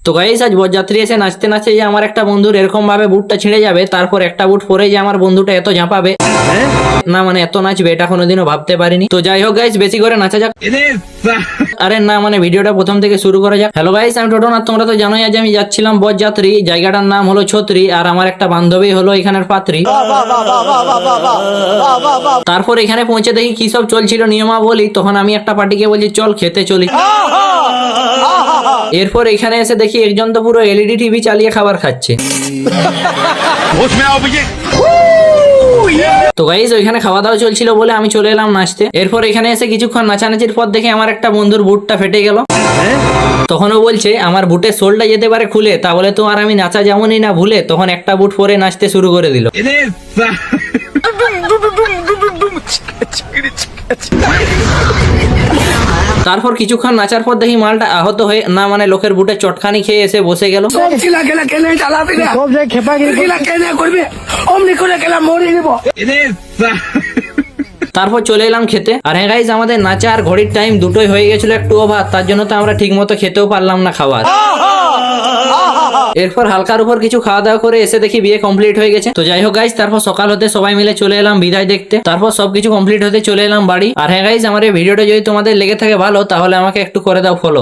তো গাইস আজ বরযাত্রী এসে নাচতে নাচতে যে আমার একটা বন্ধুর এরকম ভাবে বুটটা ছিঁড়ে যাবে, তারপর একটা বুট পরে যে আমার বন্ধুটা এত ঝাঁপাবে না, মানে এত নাচবে এটা কোনোদিনও ভাবতে পারিনি। তো যাই হোক গাইস, বেশি করে নাচা যাক। আরে না, মানে ভিডিওটা প্রথম থেকে শুরু করা যাক। হ্যালো গাইস, আমি টোটো না, তোমরা তো জানোই আজ আমি যাচ্ছিলাম বরযাত্রী। জায়গাটার নাম হলো ছত্রি, আর আমার একটা বান্ধবী হলো এখানের পাত্রী। তারপর এখানে পৌঁছে দেখি কি সব চলছিল নিয়মাবলী, তখন আমি একটা পার্টিকে বলছি চল খেতে চলি। এরপর এখানে এসে দেখি একজন তো পুরো এলইডি টিভি চালিয়ে খাবার খাচ্ছে। তো গাইস ওইখানে খাওয়া দাওয়া চলছিল বলে আমি চলে এলাম নাচতে। এরপর এখানে এসে কিছুক্ষণ নাচানাচির পর দেখে আমার একটা বন্ধুর বুটটা ফেটে গেল। তখন ও বলছে আমার বুটের সোলটা যেতে পারে খুলে, তাহলে তো আর আমি নাচা যেমনই না ভুলে, তখন একটা বুট পরে নাচতে শুরু করে দিল। তারপর কিছুক্ষণ নাচার পর দেখি মালটা আহত হয়ে না, মানে লোকের বুটে চটকানি খেয়ে এসে বসে গেল। তারপর চলে এলাম খেতে। আর হ্যাঁ গাইস, আমাদের নাচা আর ঘড়ির টাইম দুটোই হয়ে গেছিল একটু ওভার, তার জন্য তো আমরা ঠিক মতো খেতেও পারলাম না খাবার। এরপর হালকার উপর কিছু খাওয়া দাওয়া করে এসে দেখি বিয়ে কমপ্লিট হয়ে গেছে। তো যাই হোক গাইস, তারপর সকাল হতে সবাই মিলে চলে এলাম বিদায় দেখতে। তারপর সবকিছু কমপ্লিট হতে চলে এলাম বাড়ি। আর হ্যাঁ গাইস, আমার এই ভিডিওটা যদি তোমাদের লেগে থাকে ভালো, তাহলে আমাকে একটু করে দাও ফলো।